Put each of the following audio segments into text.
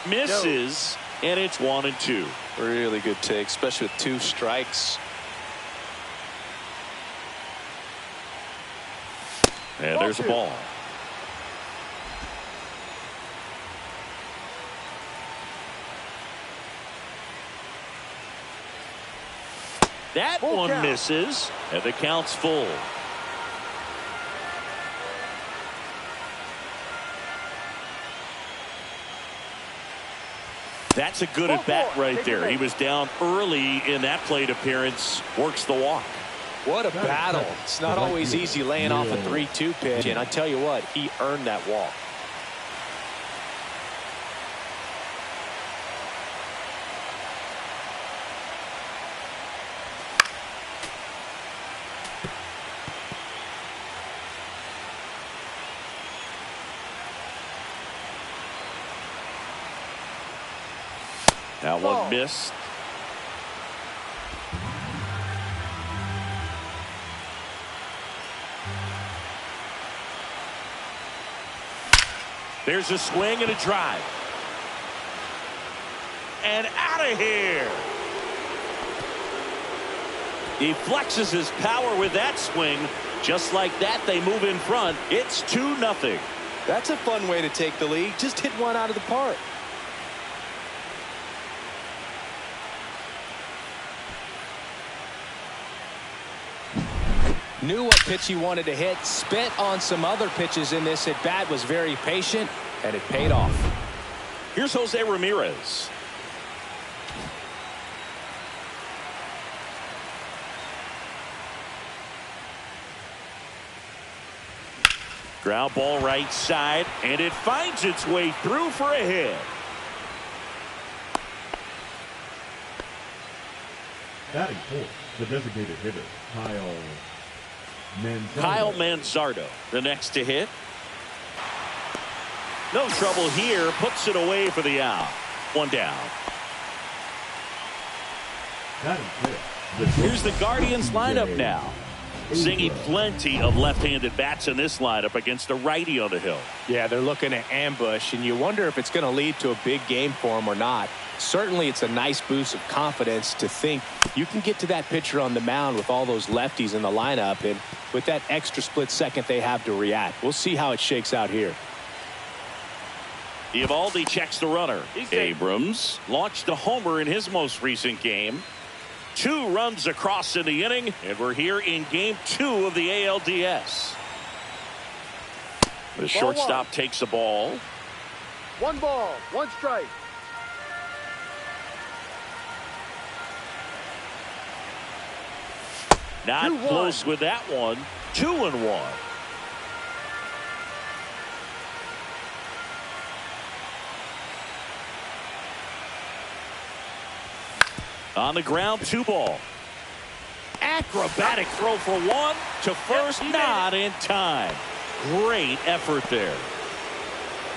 Misses, and it's 1-2. Really good take, especially with 2 strikes. And there's a ball. That one misses, and the count's full. That's a good at bat right there. He was down early in that plate appearance. Works the walk. What a battle. It's not always easy laying off a 3-2 pitch, and I tell you what, he earned that walk. Now one missed. There's a swing and a drive. And out of here. He flexes his power with that swing. Just like that, they move in front. It's 2-0. That's a fun way to take the lead. Just hit one out of the park. Knew what pitch he wanted to hit, spent on some other pitches in this at bat, was very patient, and it paid off. Here's Jose Ramirez. Ground ball right side, and it finds its way through for a hit. Batting fourth, the designated hitter, Kyle Manzardo, the next to hit. No trouble here. Puts it away for the out. One down. Here's the Guardians lineup now. Seeing plenty of left-handed bats in this lineup against a righty on the hill. Yeah, they're looking to ambush, and you wonder if it's going to lead to a big game for them or not. Certainly, it's a nice boost of confidence to think you can get to that pitcher on the mound with all those lefties in the lineup, and with that extra split second they have to react. We'll see how it shakes out here. Eovaldi checks the runner. Abrams launched a homer in his most recent game. 2 runs across in the inning, and we're here in game 2 of the ALDS. The shortstop takes a ball. 1 ball, 1 strike. Not close with that one. 2-1. On the ground, 2 ball. Acrobatic throw for 1 to first, not in time. Great effort there.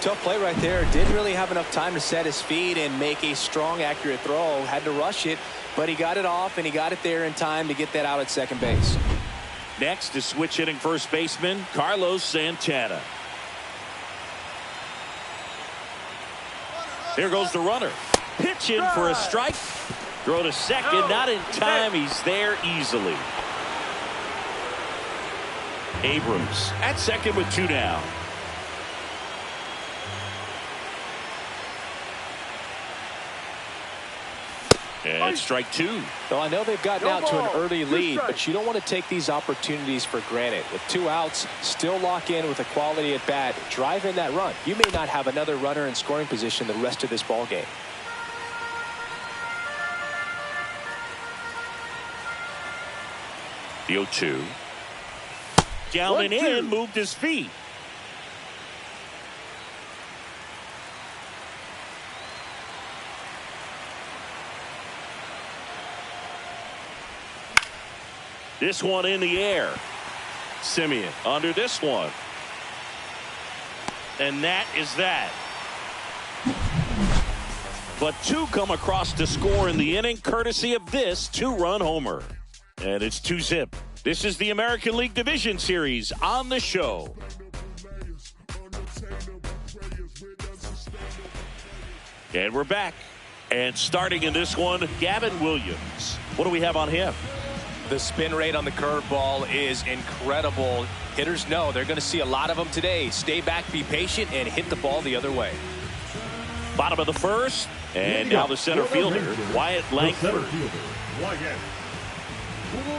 Tough play right there. Didn't really have enough time to set his feet and make a strong, accurate throw. Had to rush it, but he got it off, and he got it there in time to get that out at second base. Next is switch hitting first baseman Carlos Santana. Here goes the runner. Pitch in for a strike. Throw to second, not in time. He's there easily. Abrams at second with 2 down. And strike 2. Well, I know they've gotten out to an early lead, but you don't want to take these opportunities for granted. With 2 outs, still lock in with a quality at bat. Drive in that run. You may not have another runner in scoring position the rest of this ball game. The 0-2. Down and in, moved his feet. This one in the air. Simeon under this one. And that is that. But 2 come across to score in the inning, courtesy of this 2-run homer. And it's 2-0. This is the American League Division Series on the show. And we're back. And starting in this one, Gavin Williams. What do we have on him? The spin rate on the curveball is incredible. Hitters know they're going to see a lot of them today. Stay back, be patient, and hit the ball the other way. Bottom of the first. And now the center fielder, Wyatt Langford.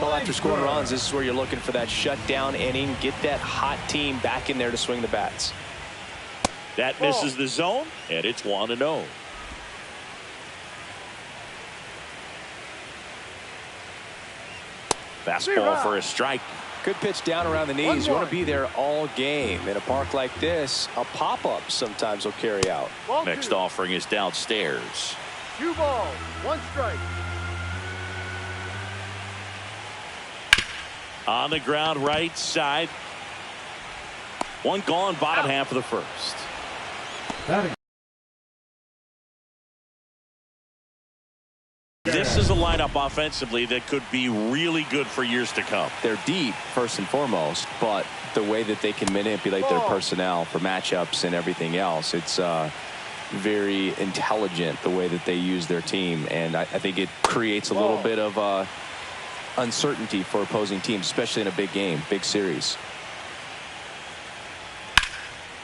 Well, after scoring runs, this is where you're looking for that shutdown inning. Get that hot team back in there to swing the bats. That misses the zone, and it's 1-0. Fastball for a strike. Good pitch down around the knees. You want to be there all game. In a park like this, a pop-up sometimes will carry out. Next offering is downstairs. 2 balls, 1 strike. On the ground, right side. One gone, bottom half of the first. This is a lineup offensively that could be really good for years to come. They're deep, first and foremost, but the way that they can manipulate their personnel for matchups and everything else, it's very intelligent the way that they use their team. And I think it creates a little bit of uncertainty for opposing teams, especially in a big game, big series.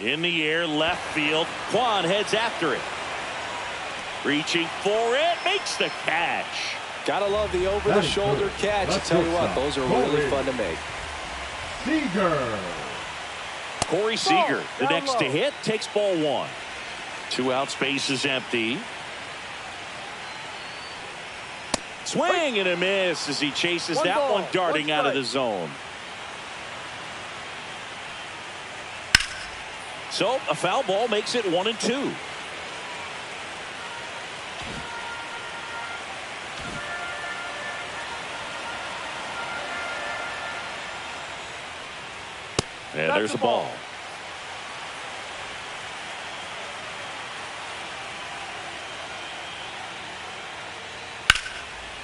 In the air, left field. Kwan heads after it. Reaching for it, makes the catch. Gotta love the over-the-shoulder catch. I tell you what, those are really fun to make. Seager. Corey Seager, the next to hit, takes ball 1. 2 out, space is empty. Swing and a miss as he chases that one darting out of the zone. So a foul ball makes it 1-2. And there's a ball.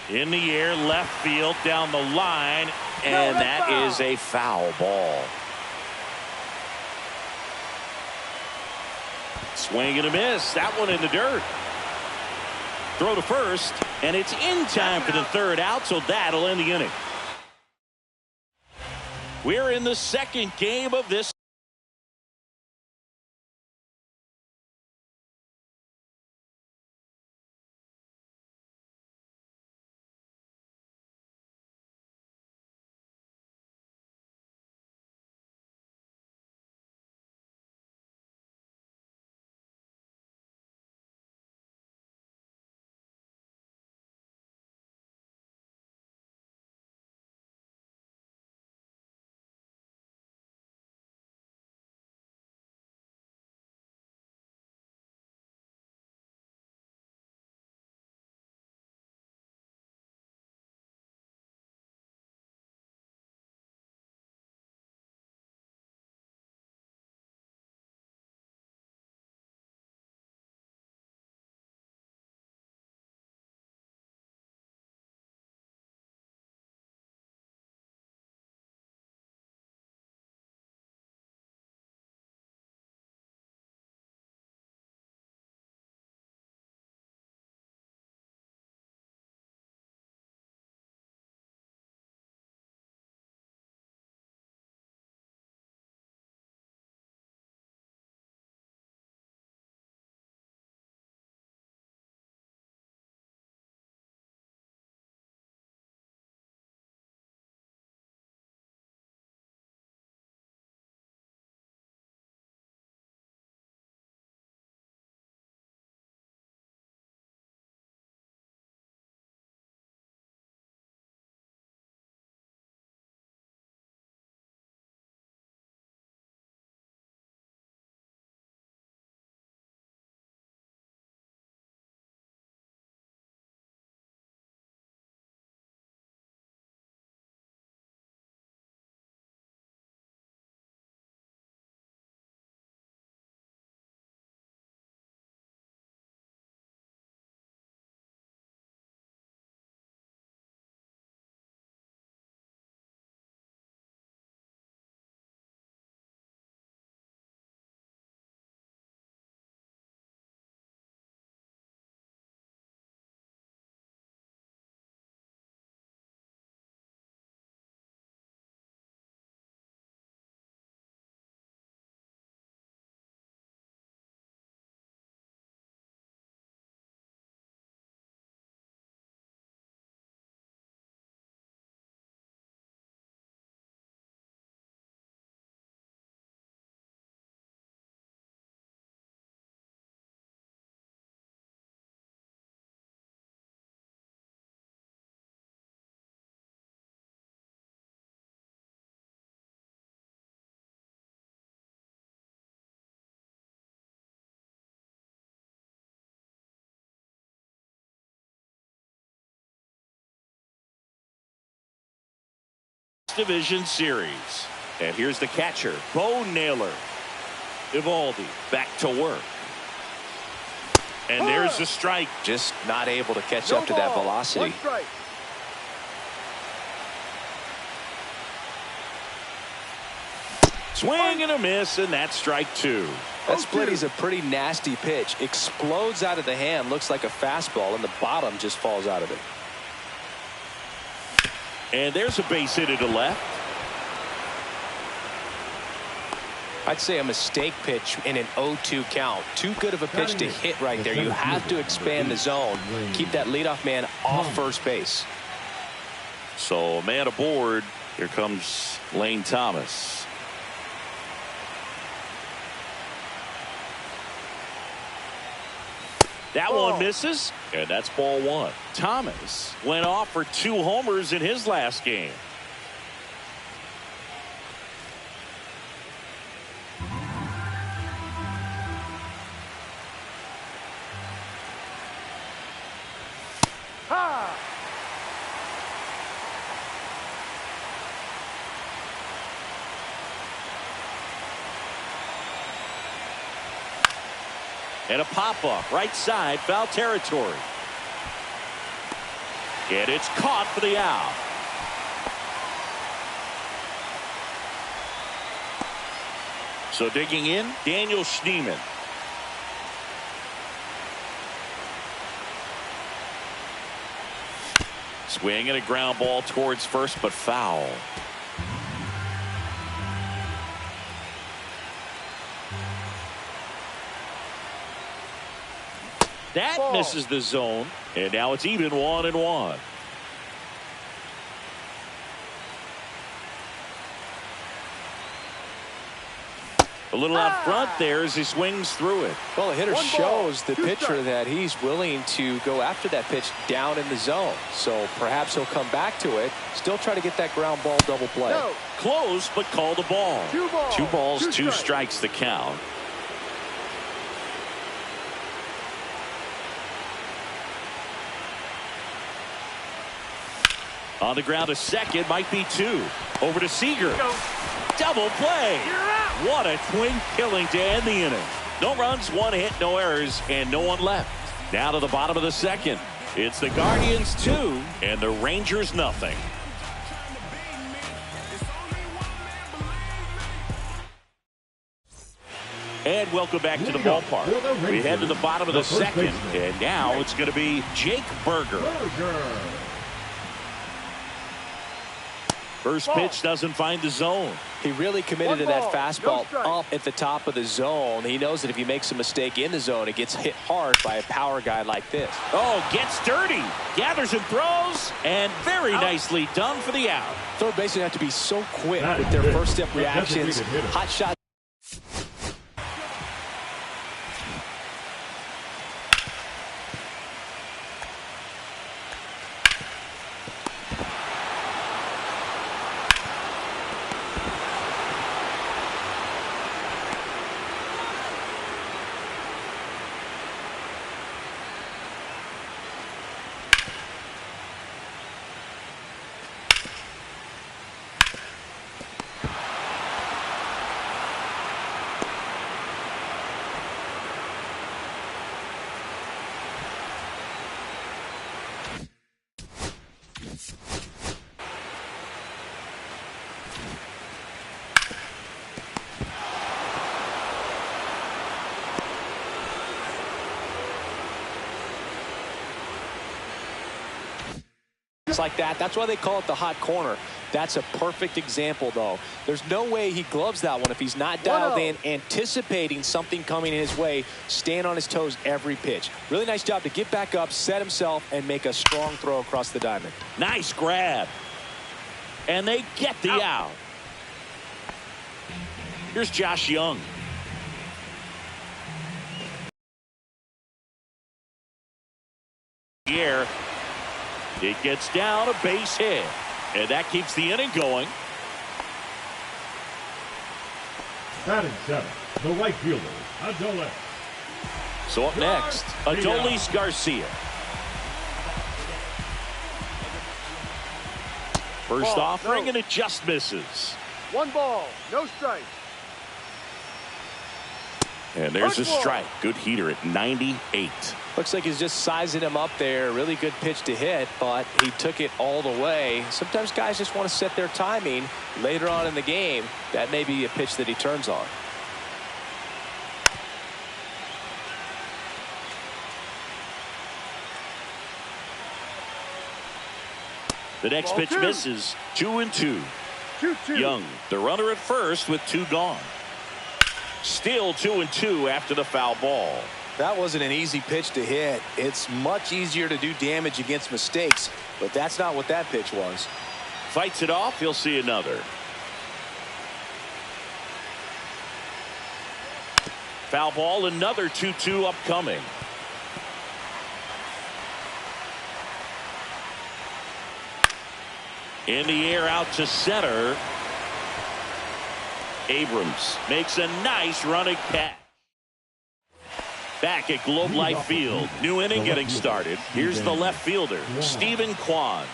In the air, left field, down the line, and that is a foul ball. Swing and a miss. That one in the dirt. Throw to first, and it's in time for the 3rd out, so that'll end the inning. We're in the 2nd game of this. Division Series. And here's the catcher, Bo Naylor. Eovaldi back to work. And there's the strike. Just not able to catch up to that velocity. Swing and a miss, and that's strike 2. That split is a pretty nasty pitch. Explodes out of the hand. Looks like a fastball, and the bottom just falls out of it. And there's a base hit to left. I'd say a mistake pitch in an 0-2 count. Too good of a pitch to hit right there. You have to expand the zone. Keep that leadoff man off first base. So, man aboard. Here comes Lane Thomas. That one misses, and that's ball 1. Thomas went off for 2 homers in his last game. And a pop-up, right side, foul territory. And it's caught for the out. So digging in, Daniel Schneemann. Swing and a ground ball towards first, but foul. That misses the zone, and now it's even 1-1. A little out front there as he swings through it. Well, the hitter shows the pitcher that he's willing to go after that pitch down in the zone. So perhaps he'll come back to it. Still try to get that ground ball double play. No. Close, but called a ball. 2 balls, 2 strikes the count. On the ground to second, might be 2. Over to Seager. Double play. What a twin killing to end the inning. No runs, 1 hit, no errors, and no one left. Now to the bottom of the second. It's the Guardians 2 and the Rangers nothing. And welcome back to the ballpark. We head to the bottom of the second, and now it's going to be Jake Burger. First pitch doesn't find the zone. He really committed to that fastball up at the top of the zone. He knows that if he makes a mistake in the zone, it gets hit hard by a power guy like this. Oh, gets dirty. Gathers and throws, and very nicely done for the out. Third basemen have to be so quick with their first step reactions. Hot shot. Like that. That's why they call it the hot corner. That's a perfect example, though. There's no way he gloves that one if he's not dialed in, anticipating something coming his way, staying on his toes every pitch. Really nice job to get back up, set himself, and make a strong throw across the diamond. Nice grab. And they get the out. Here's Josh Young. Here. It gets down, a base hit. And that keeps the inning going. Batting 7, the right fielder, Adolis. So up next, Adolis Garcia. First Ball, offering, no. and it just misses. 1 ball, no strike. And there's a First ball. strike. Good heater at 98. Looks like he's just sizing him up there. Really good pitch to hit, but he took it all the way. Sometimes guys just want to set their timing later on in the game. That may be a pitch that he turns on. The next Ball pitch 2. misses. 2-2. 2-2. Young, the runner at first with 2 gone. Still 2-2 after the foul ball. That wasn't an easy pitch to hit. It's much easier to do damage against mistakes, but that's not what that pitch was. Fights it off. He'll see another. Foul ball. Another 2-2 upcoming. In the air out to center. Abrams makes a nice running catch. Back at Globe Life Field. New inning getting started. Here's the left fielder, Stephen Kwan.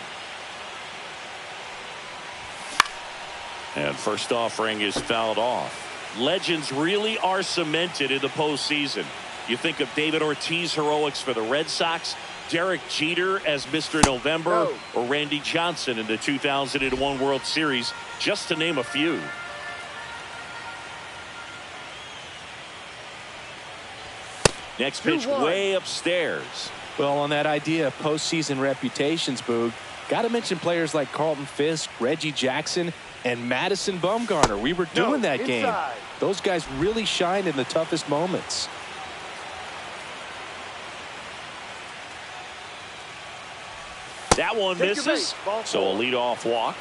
And first offering is fouled off. Legends really are cemented in the postseason. You think of David Ortiz heroics for the Red Sox, Derek Jeter as Mr. November, or Randy Johnson in the 2001 World Series, just to name a few. Next pitch 2-1. way upstairs. Well, on that idea of postseason reputations, Boog, got to mention players like Carlton Fisk, Reggie Jackson, and Madison Bumgarner. We were doing that game. Those guys really shined in the toughest moments. That one misses. So a leadoff walk.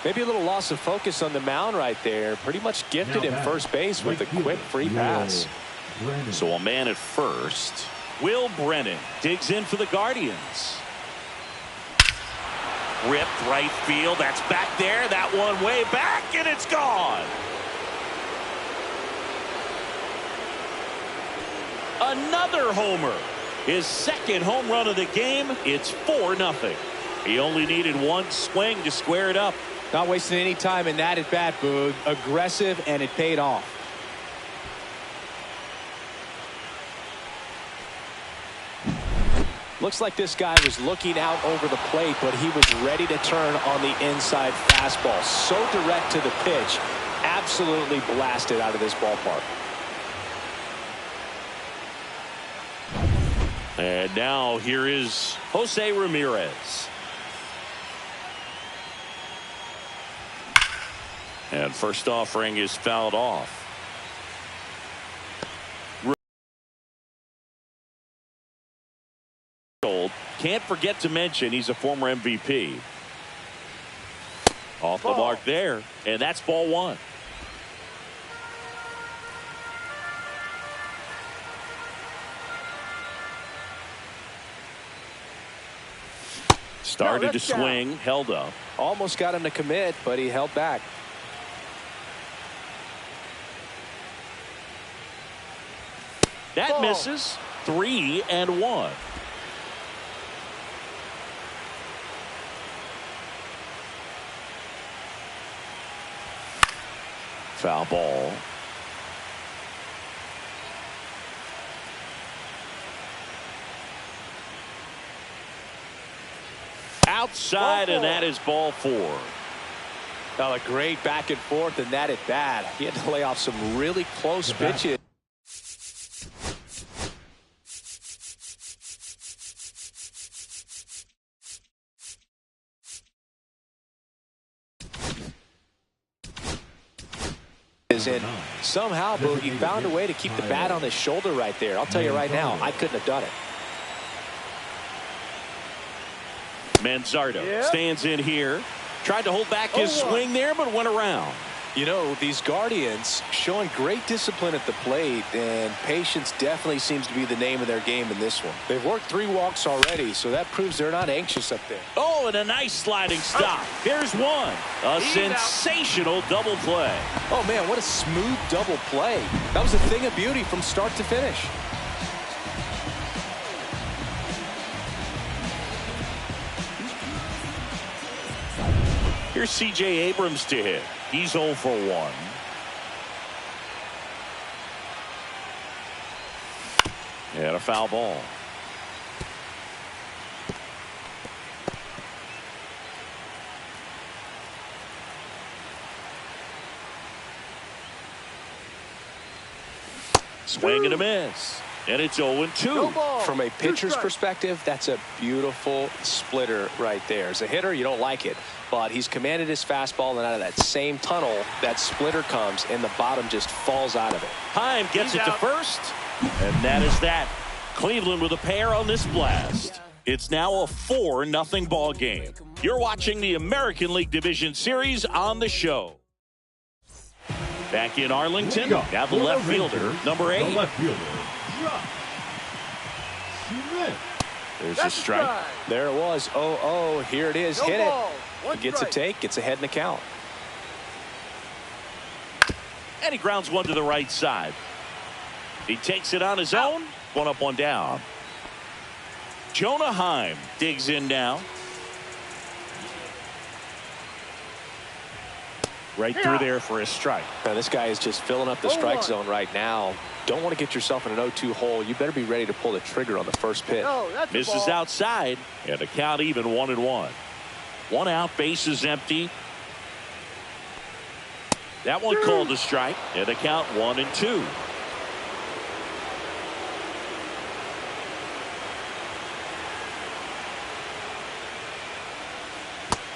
Maybe a little loss of focus on the mound right there. Pretty much gifted him first base with a quick free pass. So a man at first. Will Brennan digs in for the Guardians. Ripped right field. That's back there. That one way back, and it's gone. Another homer. His second home run of the game. It's 4-0. He only needed one swing to square it up. Not wasting any time in that at bat, Boog. Aggressive, and it paid off. Looks like this guy was looking out over the plate, but he was ready to turn on the inside fastball. So direct to the pitch. Absolutely blasted out of this ballpark. And now here is Jose Ramirez. And first offering is fouled off. Can't forget to mention he's a former MVP. Off the mark there, and that's ball 1. Started to swing, held up. Almost got him to commit, but he held back. That misses. 3-1. Foul ball. Outside, and that is ball 4. Now a great back and forth, and that at bat. He had to lay off some really close pitches. And somehow, Boogie found a way to keep the bat on his shoulder right there. I'll tell you right now, I couldn't have done it. Manzardo stands in here. Tried to hold back his swing there, but went around. You know, these Guardians showing great discipline at the plate, and patience definitely seems to be the name of their game in this one. They've worked 3 walks already, so that proves they're not anxious up there. Oh, and a nice sliding stop. Here's one. A sensational double play. Oh, man, what a smooth double play. That was a thing of beauty from start to finish. Here's C.J. Abrams to hit. He's 0 for 1. And a foul ball. Swing and a miss. And it's 0-2. From a pitcher's perspective, that's a beautiful splitter right there. As a hitter, you don't like it. But he's commanded his fastball, and out of that same tunnel, that splitter comes, and the bottom just falls out of it. Heim gets it to first. And that is that. Cleveland with a pair on this blast. It's now a 4-0 ball game. You're watching the American League Division Series on the show. Back in Arlington, now the left fielder, number 8. The left fielder, Josh Smith. There's a strike. There it was. 0-0. Here it is. Hit it. He gets a take, gets ahead in the count. And he grounds one to the right side. He takes it on his own. 1 up, 1 down. Jonah Heim digs in now. Right through there for a strike. Now, this guy is just filling up the strike zone right now. Don't want to get yourself in an 0-2 hole. You better be ready to pull the trigger on the first pitch. Misses outside, and the count even 1-1. 1 out, bases empty. That one called a strike, and the count 1-2.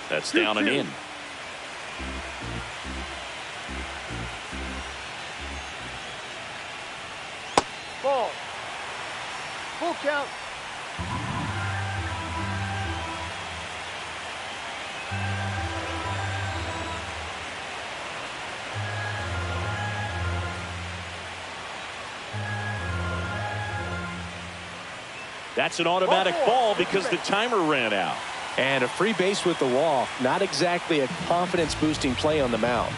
That's down and in. Ball. Full count. That's an automatic ball because the timer ran out. And a free base with the walk. Not exactly a confidence-boosting play on the mound.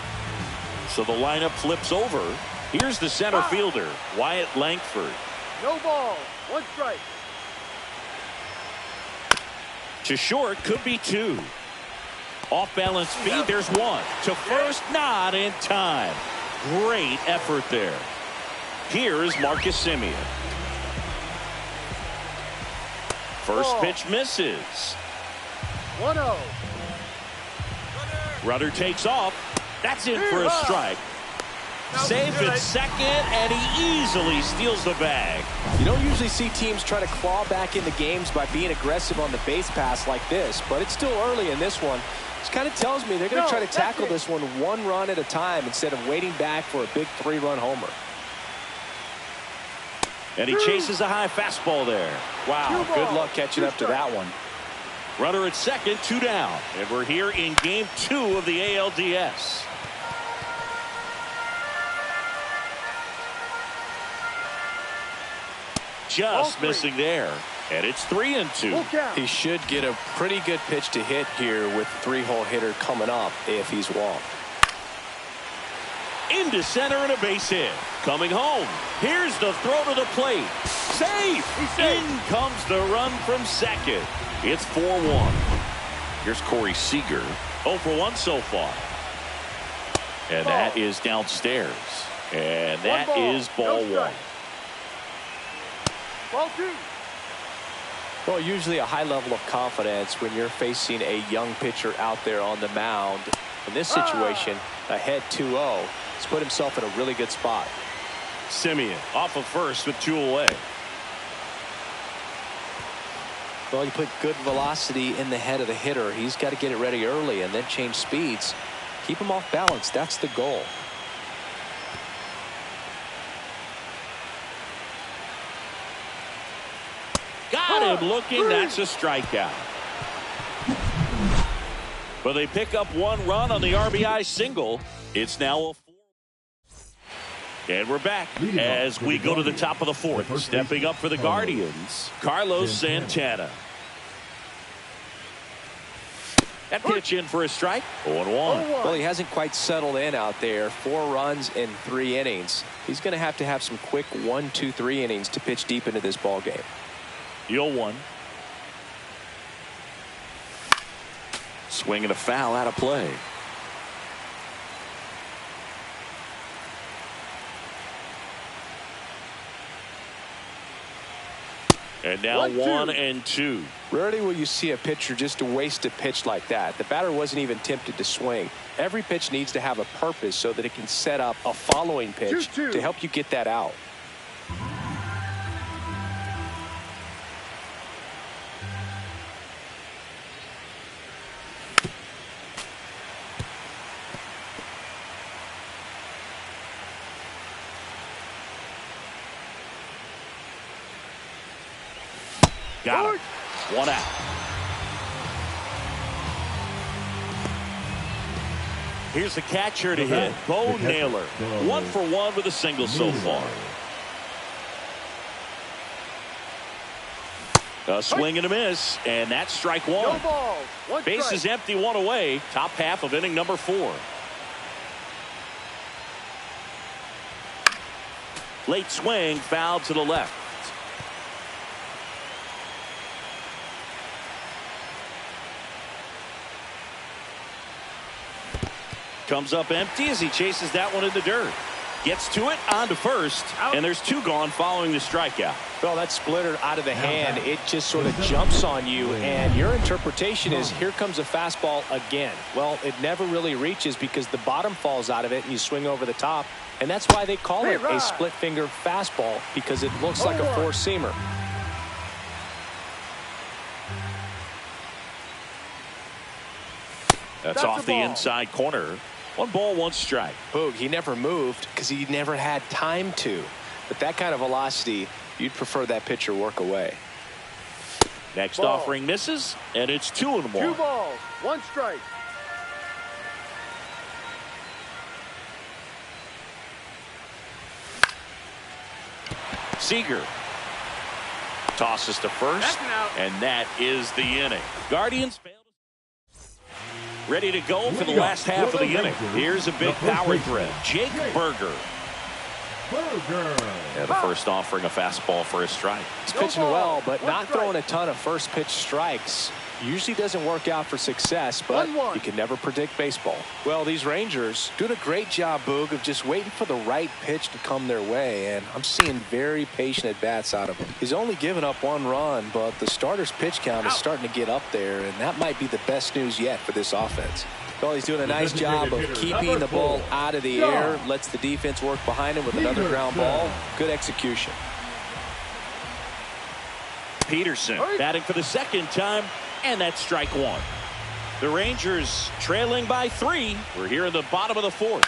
So the lineup flips over. Here's the center fielder, Wyatt Langford. No ball. 1 strike. To short, could be 2. Off balance speed, there's 1. To first, not in time. Great effort there. Here's Marcus Semien. First pitch misses. 1-0. Rudder takes off. That's in for a strike. Safe at second, and he easily steals the bag. You don't usually see teams try to claw back into games by being aggressive on the base pass like this, but it's still early in this one. This kind of tells me they're going to try to tackle this one 1 run at a time instead of waiting back for a big 3-run homer. And he chases a high fastball there. Wow, good luck catching up to that one. Runner at second, 2 down. And we're here in game 2 of the ALDS. Just missing there. And it's 3-2. He should get a pretty good pitch to hit here with 3-hole hitter coming up if he's walked. Into center and a base hit. Coming home. Here's the throw to the plate. Safe. In comes the run from second. It's 4-1. Here's Corey Seager. 0 for 1 so far. And that is downstairs. And that is ball 1. Ball 2. Well, usually a high level of confidence when you're facing a young pitcher out there on the mound. In this situation, ahead 2-0. He's put himself in a really good spot. Semien off of first with 2 away. Well, you put good velocity in the head of the hitter. He's got to get it ready early and then change speeds. Keep him off balance. That's the goal. Got him looking. That's a strikeout. But they pick up 1 run on the RBI single. It's now a 4. And we're back as we go to the top of the 4th. Stepping up for the Guardians, Carlos Santana. That pitch in for a strike. 0-1. Well, he hasn't quite settled in out there. 4 runs in 3 innings. He's going to have some quick 1, 2, 3 innings to pitch deep into this ball game. The 0-1. Swing and a foul out of play. And now 1-2. Rarely will you see a pitcher just waste a pitch like that. The batter wasn't even tempted to swing. Every pitch needs to have a purpose so that it can set up a following pitch 2-2. to help you get that out. Got him. 1 out. Here's the catcher to hit. Bo Naylor. 1 for 1 with a single so far. A swing and a miss, and that's strike 1. No ball. 1 Base strike. is empty, 1 away. Top half of inning number 4. Late swing, foul to the left. Comes up empty as he chases that one in the dirt. Gets to it, on to first, and there's 2 gone following the strikeout. Well, that splitter out of the hand, it just sort of jumps on you, and your interpretation is here comes a fastball again. Well, it never really reaches because the bottom falls out of it and you swing over the top, and that's why they call it a split finger fastball, because it looks like a four-seamer. That's off the inside corner. 1 ball, 1 strike. Boog, he never moved because he never had time to. But that kind of velocity, you'd prefer that pitcher work away. Next Ball. offering misses, and it's 2-1. 2 balls. 1 strike. Seager tosses to first, That's an out. and that is the inning. Guardians failed. Ready to go for the last half of the inning. Here's a big power threat. Jake Burger. Yeah, the first offering a fastball for a strike. He's pitching well, but not throwing a ton of first pitch strikes. Usually doesn't work out for success, but you can never predict baseball. Well, these Rangers doing a great job, Boog, of just waiting for the right pitch to come their way, and I'm seeing very patient at-bats out of him. He's only given up 1 run, but the starter's pitch count is starting to get up there, and that might be the best news yet for this offense. Well, he's doing a nice job of keeping the ball out of the air, lets the defense work behind him with another ground ball. Good execution. Peterson batting for the second time, and that's strike 1. The Rangers trailing by 3. We're here in the bottom of the 4th.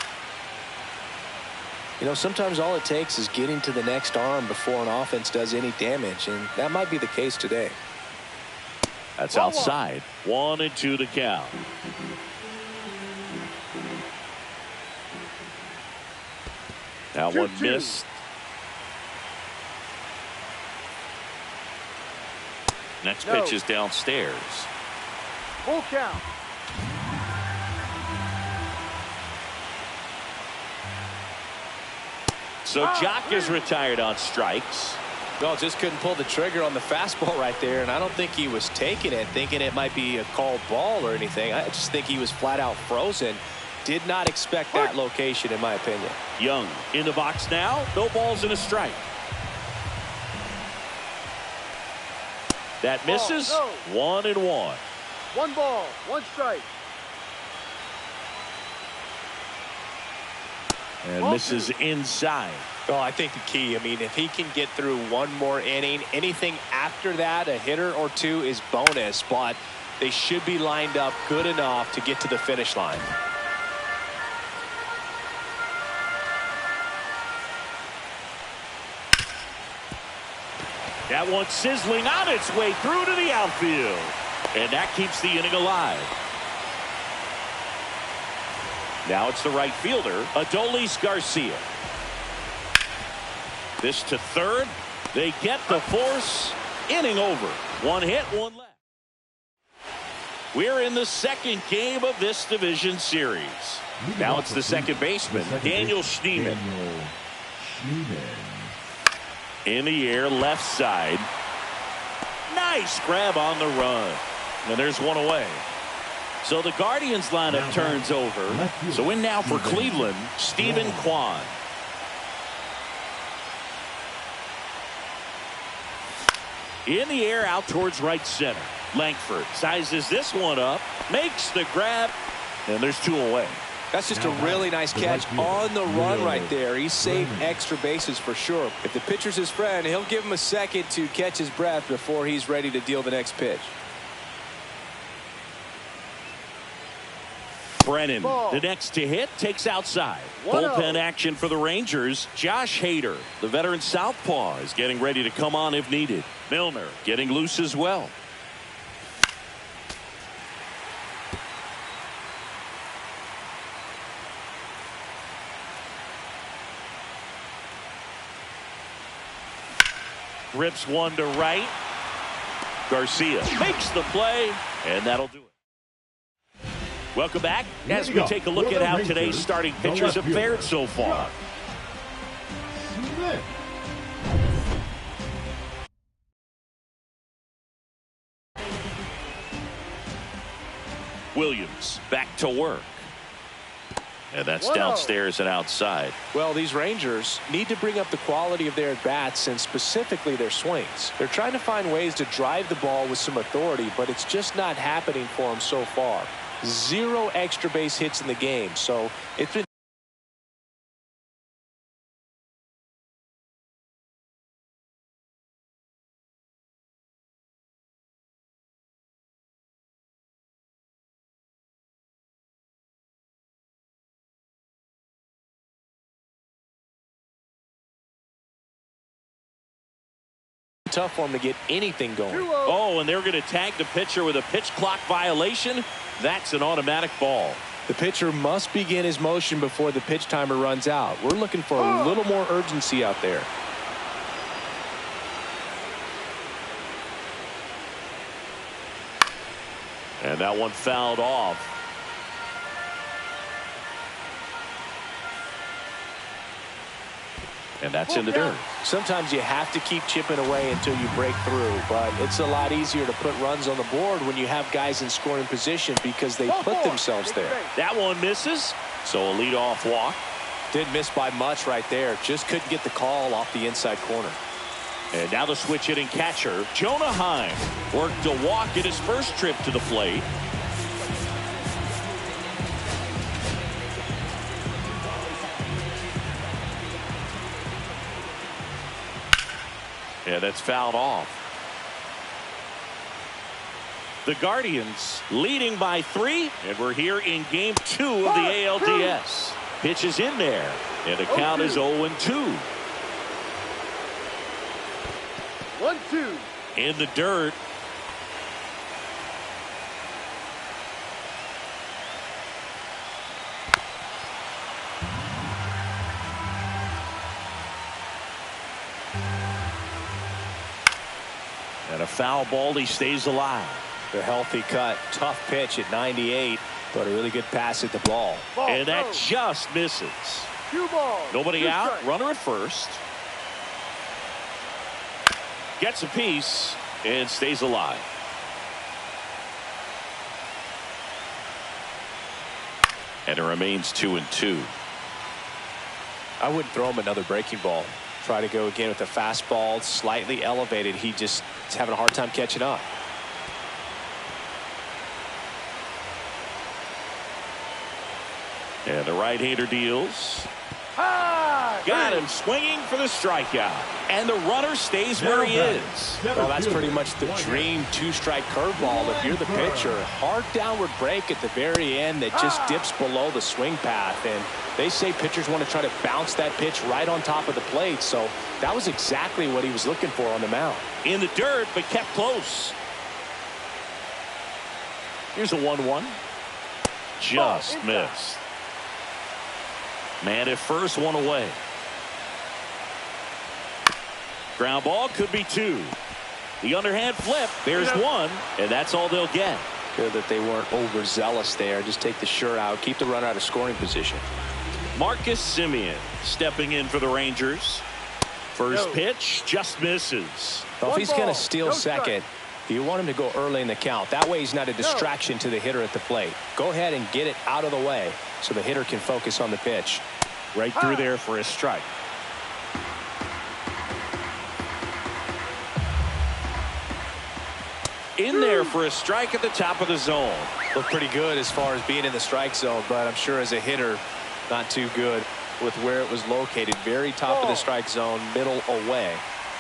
You know, sometimes all it takes is getting to the next arm before an offense does any damage, and that might be the case today. That's outside. 1-2 to count. Now 1 missed. Next pitch is downstairs. Full count. So Jock is retired on strikes. Well, just couldn't pull the trigger on the fastball right there, and I don't think he was taking it, thinking it might be a called ball or anything. I just think he was flat out frozen. Did not expect that location, in my opinion. Young in the box now. No balls and a strike. That misses. 1-1. 1 ball. 1 strike. And misses inside. Well, I think the key, I mean, if he can get through 1 more inning, anything after that, a hitter or 2 is bonus, but they should be lined up good enough to get to the finish line. That one sizzling on its way through to the outfield. And that keeps the inning alive. Now it's the right fielder, Adolis Garcia. This to third. They get the force. Inning over. 1 hit, 1 left. We're in the second game of this division series. Now it's the second baseman, Daniel Schneemann. In the air, left side. Nice grab on the run. And there's 1 away. So the Guardians lineup turns over. So in now for Cleveland, Stephen Kwan. In the air out towards right center. Langford sizes this one up, makes the grab, and there's 2 away. That's just a really nice catch on the run right there. He saved extra bases for sure. If the pitcher's his friend, he'll give him a second to catch his breath before he's ready to deal the next pitch. Brennan, the next to hit, takes outside. Bullpen action for the Rangers. Josh Hader, the veteran southpaw, is getting ready to come on if needed. Milner getting loose as well. Rips one to right. Garcia makes the play, and that'll do it. Welcome back as we take a look at how today's starting pitchers have fared so far. Williams back to work. And that's downstairs and outside. Well, these Rangers need to bring up the quality of their at-bats and specifically their swings. They're trying to find ways to drive the ball with some authority, but it's just not happening for them so far. 0 extra base hits in the game, so it's been tough for him to get anything going. Oh, and they're going to tag the pitcher with a pitch clock violation. That's an automatic ball. The pitcher must begin his motion before the pitch timer runs out. We're looking for a little more urgency out there. And that one fouled off. And that's in the dirt. Sometimes you have to keep chipping away until you break through, but it's a lot easier to put runs on the board when you have guys in scoring position because they put themselves there. That one misses, so a leadoff walk. Didn't miss by much right there. Just couldn't get the call off the inside corner. And now the switch hitting catcher, Jonah Heim, worked a walk at his first trip to the plate. Yeah, that's fouled off. The Guardians leading by 3, and we're here in game 2 of the ALDS. Pitch is in there, and the count is 0-2. 1-2. In the dirt. And a foul ball, he stays alive. The healthy cut, tough pitch at 98, but a really good pass at the ball. And that just misses. Nobody out, runner at first. Gets a piece and stays alive. And it remains 2-2. I wouldn't throw him another breaking ball. Try to go again with a fastball, slightly elevated. He just is having a hard time catching up. And the right-hander deals. Got him swinging for the strikeout. And the runner stays where he is. Well, that's pretty much the dream 2-strike curveball. If you're the pitcher, hard downward break at the very end that just dips below the swing path. And they say pitchers want to try to bounce that pitch right on top of the plate. So that was exactly what he was looking for on the mound. In the dirt, but kept close. Here's a 1-1. Just missed. Man at first, one away. Ground ball, could be 2. The underhand flip, there's 1, and that's all they'll get. Good that they weren't overzealous there. Just take the shirt out, keep the runner out of scoring position. Marcus Semien stepping in for the Rangers. First pitch just misses. Well, if he's going to steal second, You want him to go early in the count. That way he's not a distraction to the hitter at the plate. Go ahead and get it out of the way so the hitter can focus on the pitch. Right through there for a strike. In there for a strike at the top of the zone. Looked pretty good as far as being in the strike zone, but I'm sure as a hitter, not too good with where it was located. Very top of the strike zone, middle away.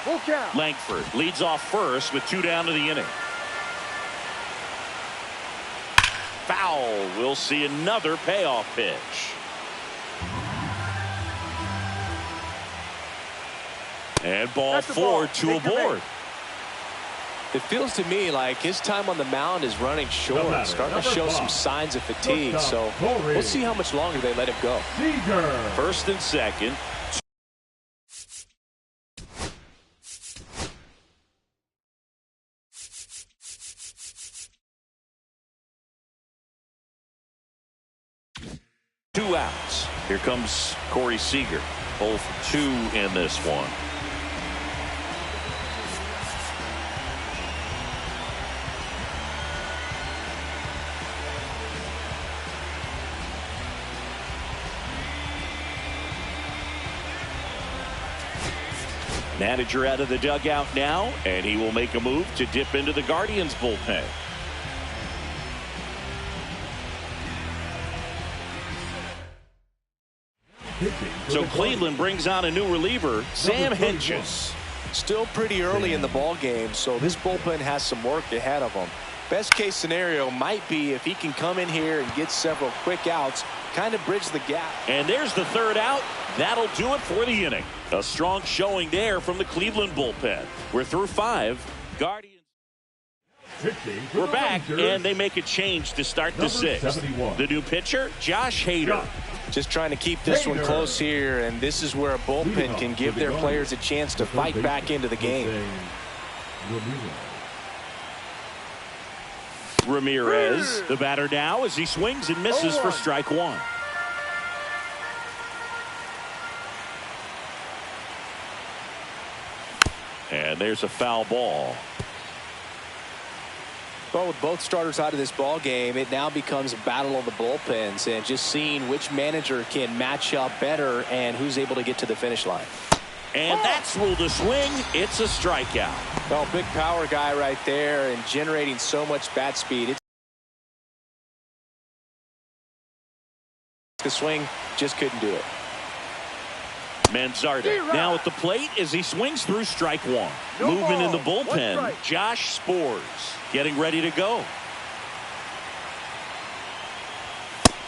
Full count. Langford leads off first with 2 down to the inning. Foul. We'll see another payoff pitch. And ball 4, 2 aboard. It feels to me like his time on the mound is running short, starting to show some signs of fatigue. So we'll see how much longer they let him go. First and second. Two outs. Here comes Corey Seager. 0 for 2 in this one. Manager out of the dugout now, and he will make a move to dip into the Guardians bullpen. So Cleveland brings on a new reliever, Sam Hentges. Still pretty early in the ball game, so this bullpen has some work ahead of them. Best case scenario might be if he can come in here and get several quick outs, kind of bridge the gap. And there's the third out. That'll do it for the inning. A strong showing there from the Cleveland bullpen. We're through 5. Guardians. We're back, and they make a change to start the 6th. The new pitcher, Josh Hader. Just trying to keep this one close here, and this is where a bullpen can give their players a chance to fight back into the game. Ramirez, the batter now as he swings and misses for strike 1. And there's a foul ball. Well, with both starters out of this ball game, it now becomes a battle of the bullpens and just seeing which manager can match up better and who's able to get to the finish line. And that's ruled a swing. It's a strikeout. Well, big power guy right there and generating so much bat speed. The swing just couldn't do it. Manzardo now at the plate as he swings through strike 1. Movement in the bullpen. Josh Sborz getting ready to go.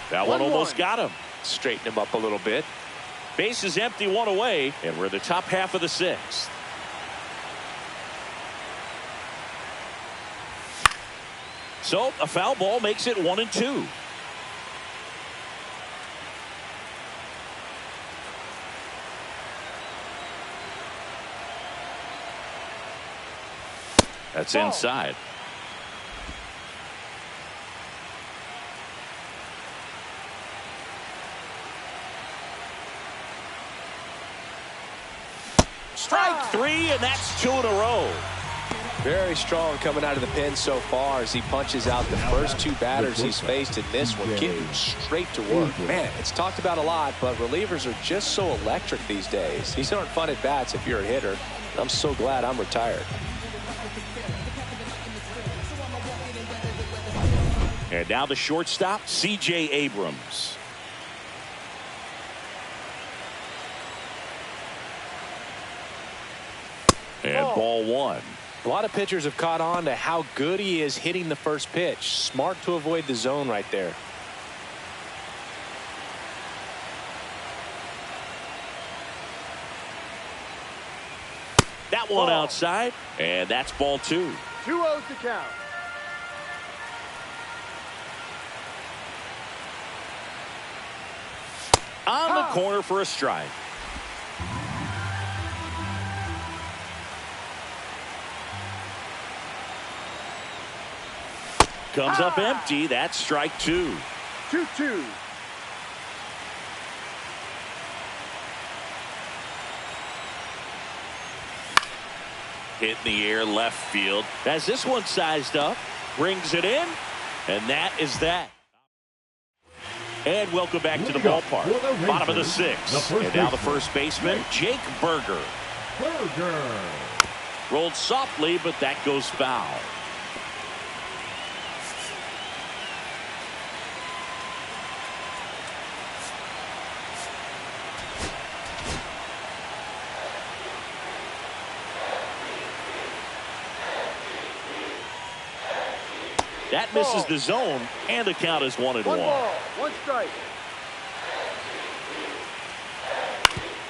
That one almost got him. Straighten him up a little bit. Base is empty, 1 away, and we're the top half of the 6th. So a foul ball makes it 1-2. That's inside. Strike 3, and that's 2 in a row. Very strong coming out of the pen so far as he punches out the first 2 batters he's faced in this one, getting straight to work. Man, it's talked about a lot, but relievers are just so electric these days. These aren't fun at bats if you're a hitter. I'm so glad I'm retired. And now the shortstop, C.J. Abrams. And ball 1. A lot of pitchers have caught on to how good he is hitting the first pitch. Smart to avoid the zone right there. That one outside, and that's ball 2. 2-0 to count. On the corner for a strike. Comes up empty. That's strike 2. 2-2. Hit in the air left field. As this one sized up, brings it in, and that is that. And welcome back to the ballpark. Bottom of the sixth. And now the first baseman, Jake Burger. Rolled softly, but that goes foul. That misses the zone, and the count is 1-1. 1 ball, 1 strike.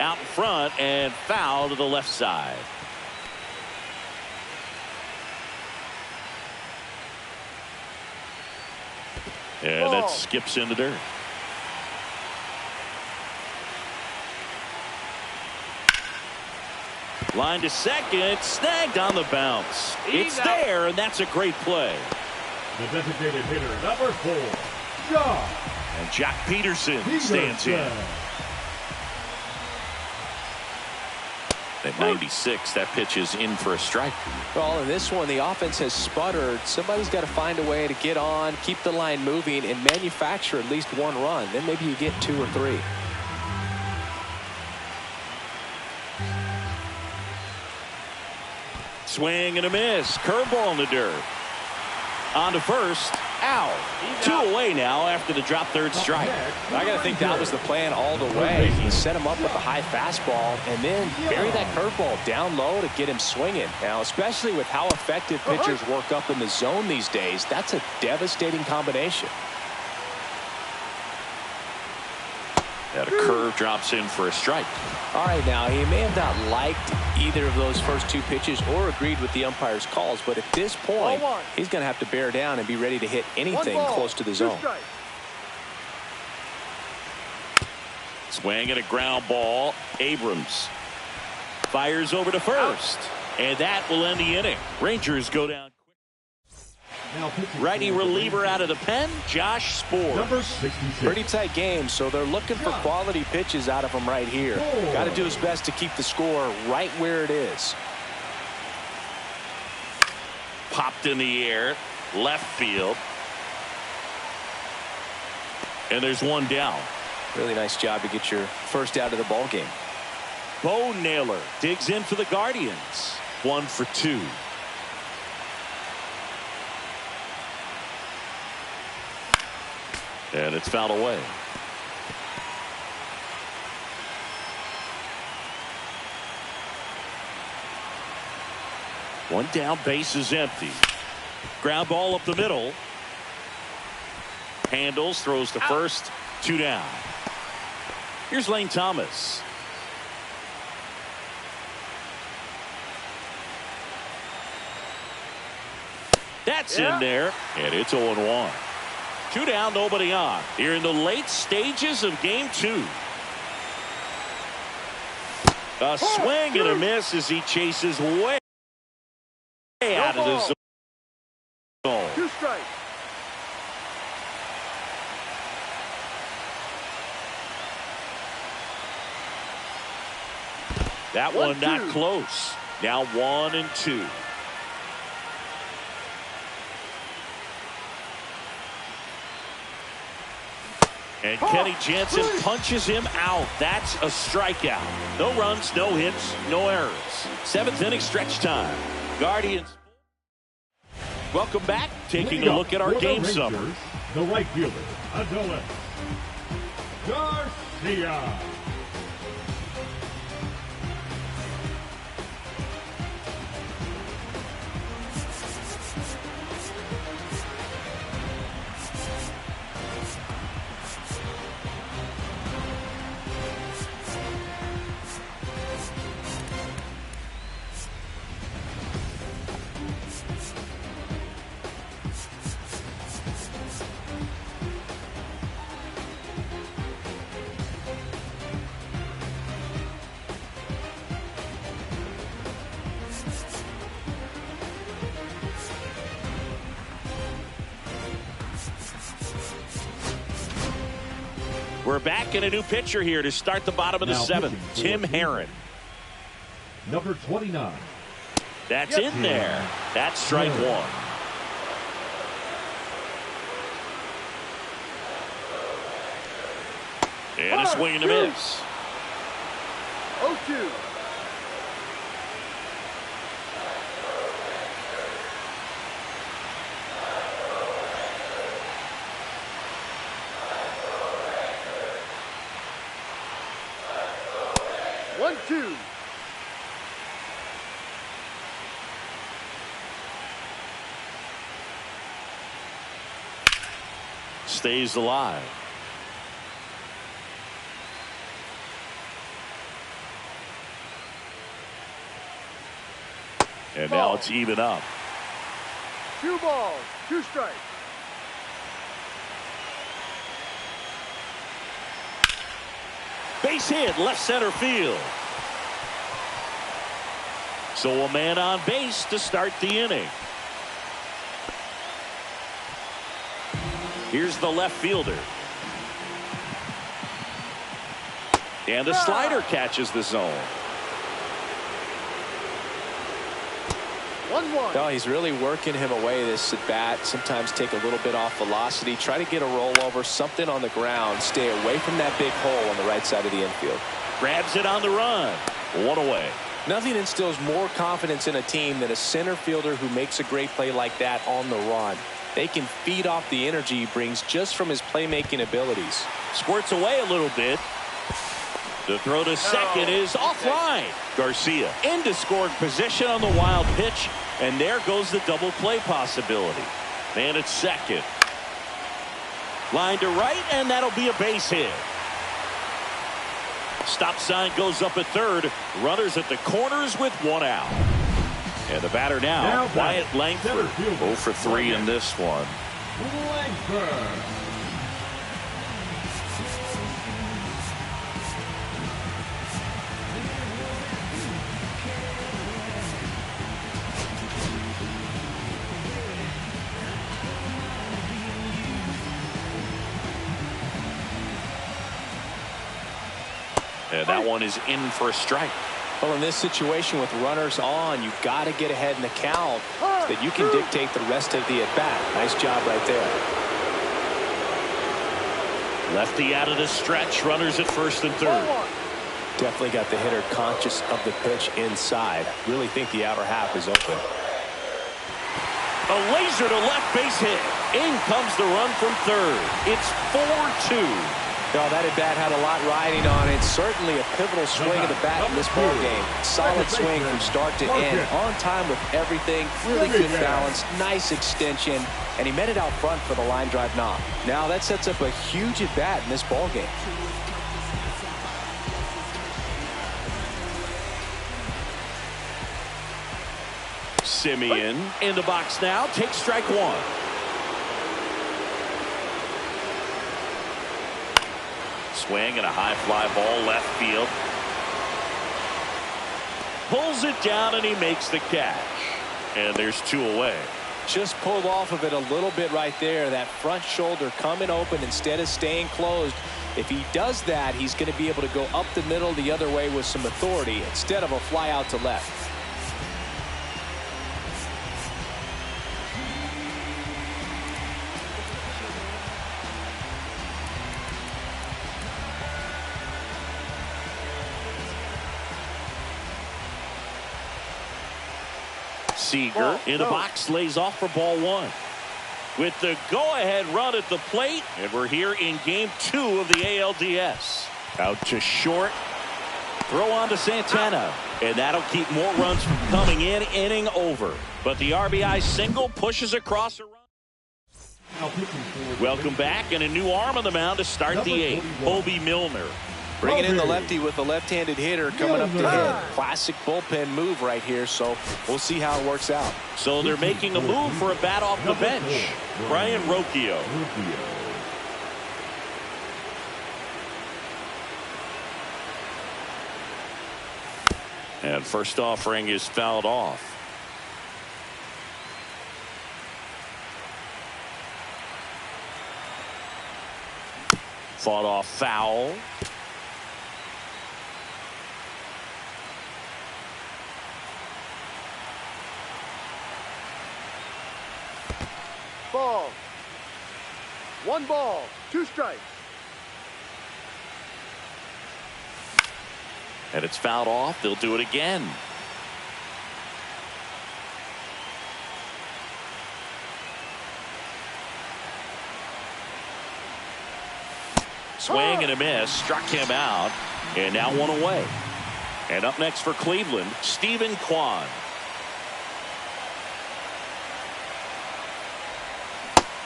Out in front and foul to the left side. And that skips in the dirt. Line to second, snagged on the bounce. It's there, and that's a great play. The designated hitter, number 4, Joc. And Joc Pederson stands in. At 96, that pitch is in for a strike. Well, in this one, the offense has sputtered. Somebody's got to find a way to get on, keep the line moving, and manufacture at least 1 run. Then maybe you get 2 or 3. Swing and a miss. Curveball in the dirt. On to first. Out. 2 away now after the drop third strike. I got to think that was the plan all the way. He set him up with a high fastball and then bury that curveball down low to get him swinging. Now, especially with how effective pitchers work up in the zone these days, that's a devastating combination. That a curve drops in for a strike. All right, now he may have not liked either of those first 2 pitches or agreed with the umpire's calls, but at this point, he's going to have to bear down and be ready to hit anything close to the zone. Swing and a ground ball. Abrams fires over to first, and that will end the inning. Rangers go down. Righty reliever out of the pen, Josh Sborz. Number 66. Pretty tight game, so they're looking for quality pitches out of him right here. Got to do his best to keep the score right where it is. Popped in the air, left field. And there's 1 down. Really nice job to get your first out of the ball game. Bo Naylor digs in for the Guardians. 1 for 2. And it's fouled away. One down, base is empty. Ground ball up the middle. Handles, throws to first, 2 down. Here's Lane Thomas. That's in there, and it's 0-1. 2 down, nobody on. Here in the late stages of game 2. A swing and a miss as he chases way out of the zone. 2 strikes. That one not close. Now 1-2. And Kenny Jansen punches him out. That's a strikeout. No runs, no hits, no errors. 7th inning stretch time. Guardians. Welcome back. Taking a look at our game summary. The right fielder, Adolis Garcia. We're back in a new pitcher here to start the bottom of the 7th. Tim Herrin. Number 29. That's in there. That's strike one. And a swing and a miss. 0-2. One, two. Stays alive. And now it's even up. 2 balls, 2 strikes. Base hit, left center field. So a man on base to start the inning. Here's the left fielder. And the slider catches the zone. 1-1. No, he's really working him away this at bat. Sometimes take a little bit off velocity. Try to get a rollover, something on the ground. Stay away from that big hole on the right side of the infield. Grabs it on the run. 1 away. Nothing instills more confidence in a team than a center fielder who makes a great play like that on the run. They can feed off the energy he brings just from his playmaking abilities. Squirts away a little bit. The throw to second is offline. Garcia into scoring position on the wild pitch. And there goes the double play possibility. Man at second. Line to right, and that'll be a base hit. Stop sign goes up at third. Runners at the corners with 1 out. And the batter now Wyatt Langford. 0 for 3 in this one. Langford. And that one is in for a strike. Well, in this situation with runners on, you've got to get ahead in the count so that you can dictate the rest of the at-bat. Nice job right there. Lefty out of the stretch. Runners at first and third. Definitely got the hitter conscious of the pitch inside. Really think the outer half is open. A laser to left base hit. In comes the run from third. It's 4-2. Well, that at-bat had a lot riding on it. Certainly a pivotal swing of the bat in this ball game. Solid swing from start to end. On time with everything. Really good balance. Nice extension. And he met it out front for the line drive knock. Now that sets up a huge at-bat in this ball game. Simeon in the box now. Takes strike one. Swing and a high fly ball left field. Pulls it down and he makes the catch. And there's 2 away. Just pulled off of it a little bit right there. That front shoulder coming open instead of staying closed. If he does that, he's going to be able to go up the middle the other way with some authority instead of a fly out to left. Seager in the box, lays off for ball 1. With the go-ahead run at the plate, and we're here in game 2 of the ALDS. Out to short. Throw on to Santana, and that'll keep more runs from coming in. Inning over. But the RBI single pushes across a run. Welcome back, and a new arm on the mound to start the 8th. Bobby Milner. Bringing in the lefty with a left-handed hitter coming up to hit. Classic bullpen move right here, so we'll see how it works out. So they're making a move for a bat off the bench. Brian Rocchio. And first offering is fouled off. Fought off foul. Ball. 1 ball, 2 strikes. And it's fouled off. They'll do it again. Swing and a miss. Struck him out. And now 1 away. And up next for Cleveland, Stephen Kwan.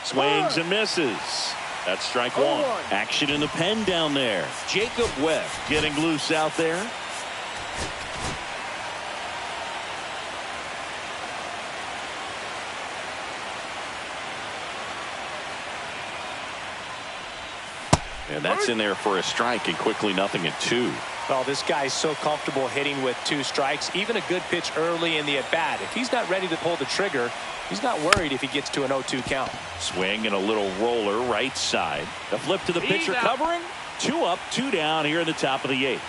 Swings and misses. That's strike 1. Action in the pen down there. Jacob Webb getting loose out there. And that's in there for a strike, and quickly 0-2. Well, this guy's so comfortable hitting with 2 strikes. Even a good pitch early in the at-bat. If he's not ready to pull the trigger, he's not worried if he gets to an 0-2 count. Swing and a little roller right side. The flip to the pitcher covering. 2 up, 2 down here in the top of the 8th.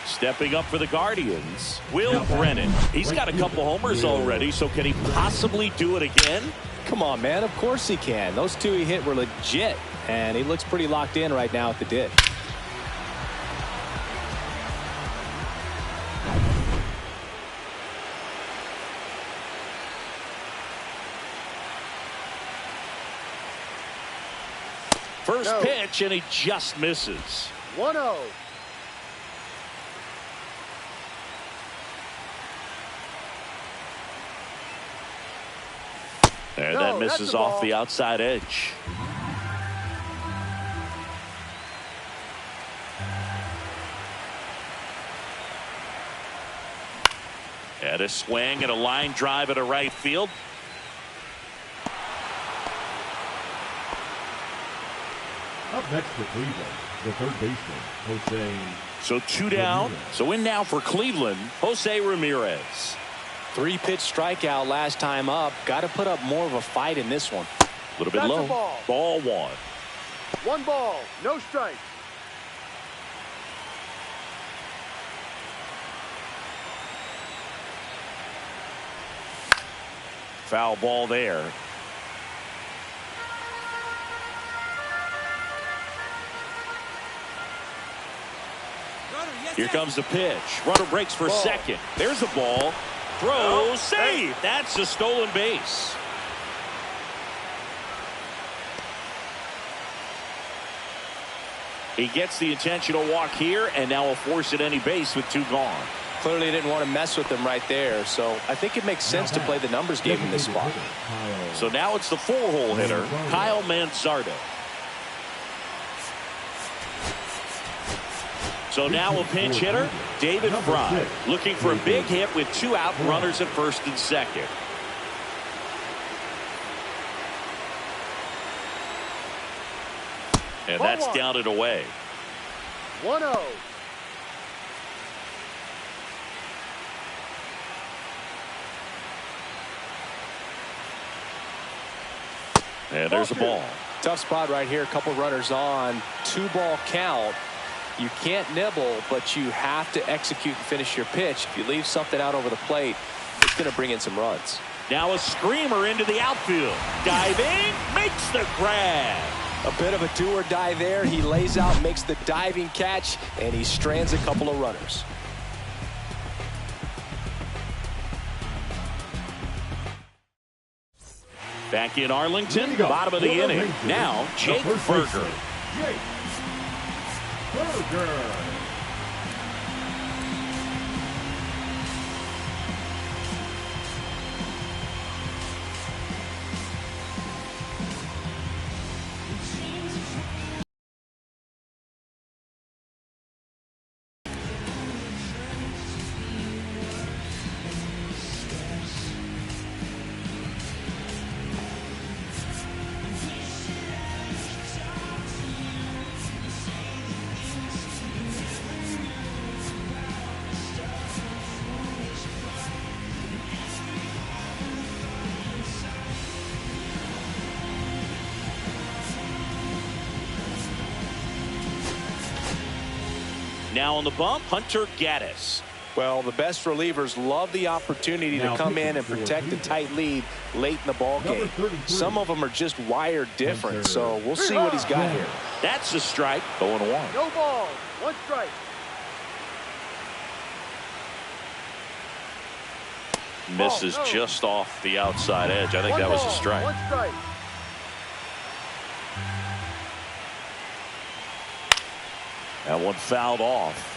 Stepping up for the Guardians, Will Brennan. He's got a couple homers already, so can he possibly do it again? Come on, man. Of course he can. Those 2 he hit were legit, and he looks pretty locked in right now at the dish. First pitch, and he just misses. 1-0. And that misses off the outside edge. And a swing and a line drive at a right field. Up next for Cleveland, the third baseman, Jose. So 2 down. Ramirez. So in now for Cleveland, Jose Ramirez. 3-pitch strikeout last time up. Got to put up more of a fight in this one. A little bit That's low. a ball. Ball 1. 1 ball, no strikes. Foul ball there. Here comes the pitch. Runner breaks for second. There's a ball. Throw, save. That's a stolen base. He gets the intentional walk here, and now will force at any base with 2 gone. Clearly didn't want to mess with them right there, so I think it makes sense to play the numbers game in this spot. So now it's the 4-hole hitter, Kyle Manzardo. So now a pinch hitter, David Fry, looking for a big hit with 2 out, runners at first and second. And that's down and away. 1-0. And there's a ball. Tough spot right here. A couple runners on. 2-ball count. You can't nibble, but you have to execute and finish your pitch. If you leave something out over the plate, it's going to bring in some runs. Now a screamer into the outfield. Diving, makes the grab. A bit of a do or die there. He lays out, makes the diving catch, and he strands a couple of runners. Back in Arlington, Go. bottom of the Well, inning. Now Jake the first Berger. baseman, Jake Berger. Now on the bump, Hunter Gaddis. Well, the best relievers love the opportunity to come in and protect a tight lead late in the ball game. Some of them are just wired different, so we'll see what he's got here. That's a strike. 0-1. No ball. 1 strike. Misses just off the outside edge. I think that was a strike. 1 strike. That one fouled off.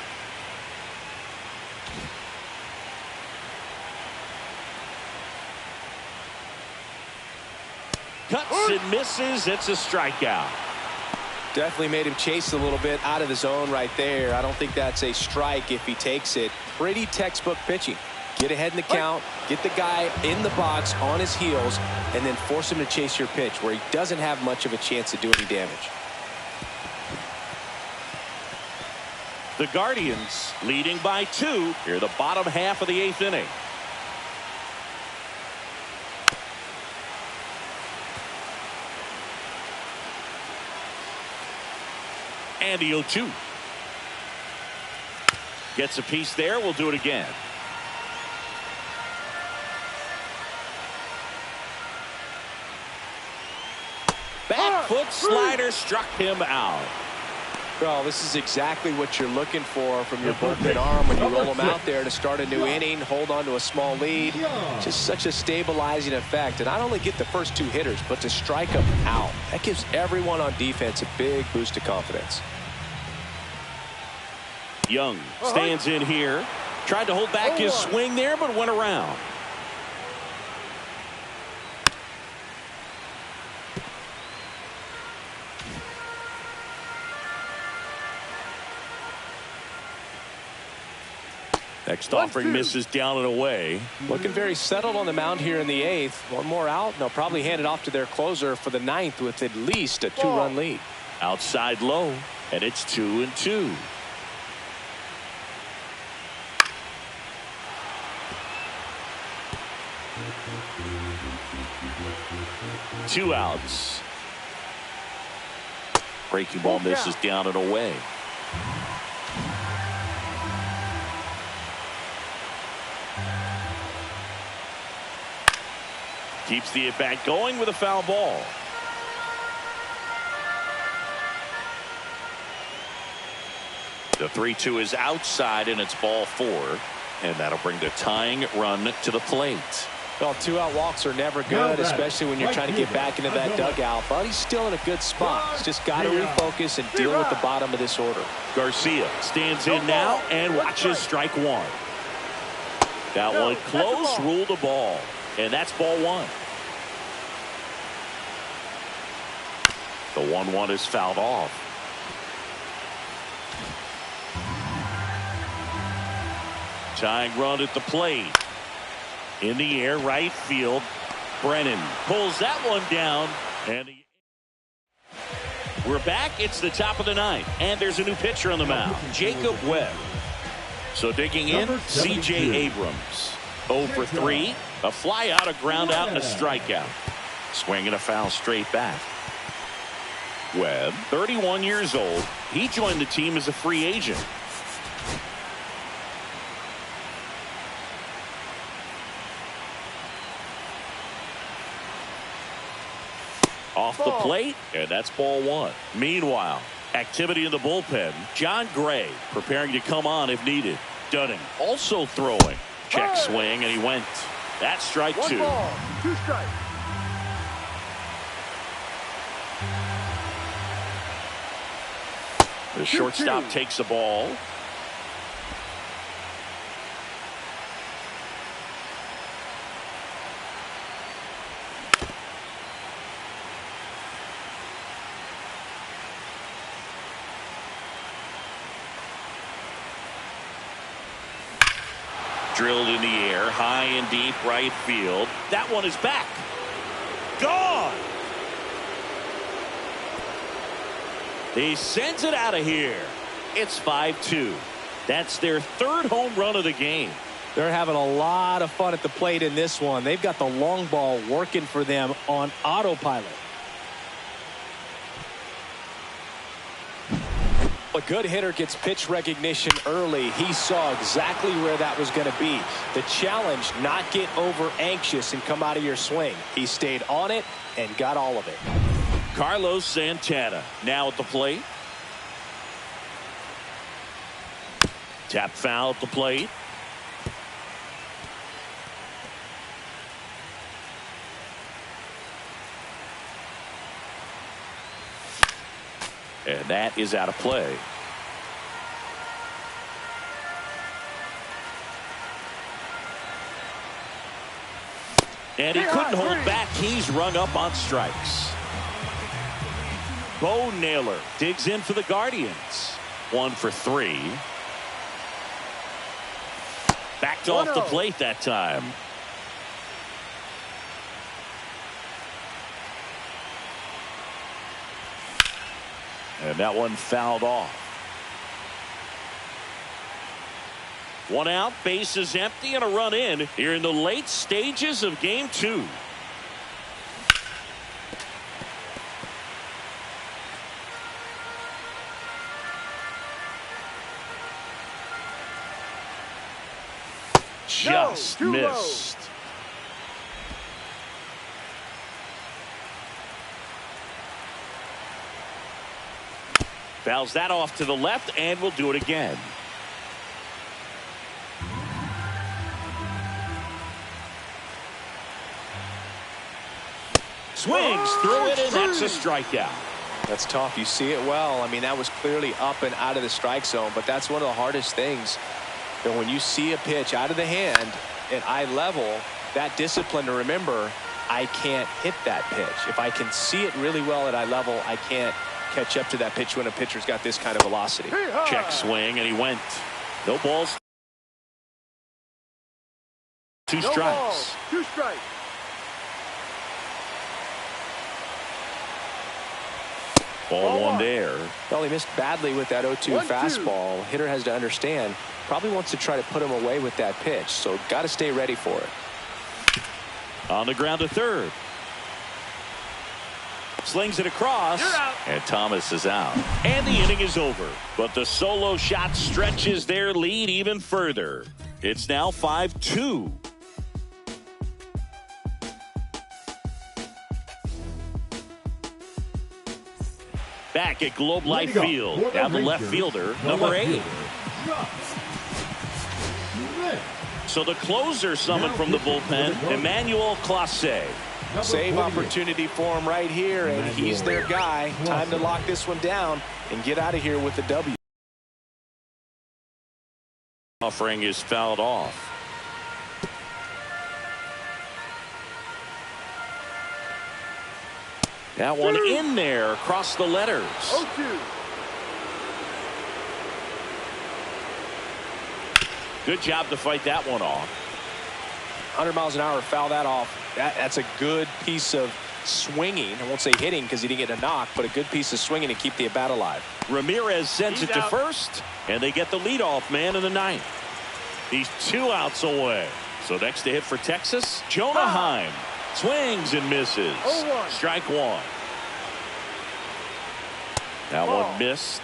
Cuts and misses. It's a strikeout. Definitely made him chase a little bit out of the zone right there. I don't think that's a strike if he takes it. Pretty textbook pitching. Get ahead in the count, get the guy in the box on his heels, and then force him to chase your pitch where he doesn't have much of a chance to do any damage. The Guardians leading by 2 here the bottom half of the 8th inning. And the 0-2. Gets a piece there. We'll do it again. Back foot slider struck him out. Well, this is exactly what you're looking for from your bullpen arm when you roll them out there to start a new inning, hold on to a small lead. Just such a stabilizing effect. And not only get the first 2 hitters, but to strike them out. That gives everyone on defense a big boost of confidence. Young stands in here. Tried to hold back his swing there, but went around. Next offering misses down and away. Looking very settled on the mound here in the 8th. One more out, and they'll probably hand it off to their closer for the 9th with at least a 2-run lead. Outside low, and it's 2-2. Two outs. Breaking ball misses down and away. Keeps the at-bat going with a foul ball. The 3-2 is outside, and it's ball 4. And that'll bring the tying run to the plate. Well, 2-out walks are never good, especially when you're trying to get back into that dugout. But he's still in a good spot. He's just got to refocus and deal with the bottom of this order. Garcia stands in now and watches strike 1. That one close, ruled a ball. And that's ball 1. The 1-1 is fouled off. Tying run at the plate. In the air, right field. Brennan pulls that one down. And we're back. It's the top of the 9th. And there's a new pitcher on the mound, Jacob Webb. So digging in, C.J. Abrams. 0 for 3. A fly out, a ground out, and a strikeout. Swinging a foul straight back. Webb, 31 years old. He joined the team as a free agent. Off the plate, and that's ball 1. Meanwhile, activity in the bullpen. John Gray preparing to come on if needed. Dunning also throwing. Check swing, and he went. That's strike 2. 1 ball, 2 strikes. The shortstop takes the ball. Drilled in the air, high and deep right field. That one is back. Gone. He sends it out of here. It's 5-2. That's their 3rd home run of the game. They're having a lot of fun at the plate in this one. They've got the long ball working for them on autopilot. A good hitter gets pitch recognition early. He saw exactly where that was going to be. The challenge, not get over anxious and come out of your swing. He stayed on it and got all of it. Carlos Santana now at the plate. Tap foul at the plate. And that is out of play. And he couldn't hold back. He's rung up on strikes. Bo Naylor digs in for the Guardians. 1 for 3. Backed off the plate that time. And that one fouled off. 1 out, bases empty, and a run in here in the late stages of game 2. Just missed. Fouls that off to the left, and we'll do it again. Swings through it, and that's a strikeout. That's tough. You see it well. I mean, that was clearly up and out of the strike zone, but that's one of the hardest things. And when you see a pitch out of the hand at eye level, that discipline to remember, I can't hit that pitch. If I can see it really well at eye level, I can't catch up to that pitch when a pitcher's got this kind of velocity. Check swing, and he went. No balls. 2 strikes. Balls, 2 strikes. Ball 1 there. Well, he missed badly with that 0-2 1-2. fastball. Hitter has to understand, probably wants to try to put him away with that pitch, so got to stay ready for it. On the ground to third. Slings it across, and Thomas is out. And the inning is over. But the solo shot stretches their lead even further. It's now 5-2. Back at Globe Life Field. Now the left fielder, number 8. So the closer summoned from the bullpen, Emmanuel Clase. Save opportunity for him right here, and he's their guy. Time to lock this one down and get out of here with the W. Offering is fouled off. That one in there across the letters. 0-2. Good job to fight that one off. 100 miles an hour, foul that off. That's a good piece of swinging. I won't say hitting because he didn't get a knock, but a good piece of swinging to keep the at-bat alive. Ramirez sends it to first, and they get the leadoff man in the 9th. He's 2 outs away. So next to hit for Texas, Jonah Heim. Swings and misses. 0-1. Strike 1. That one missed.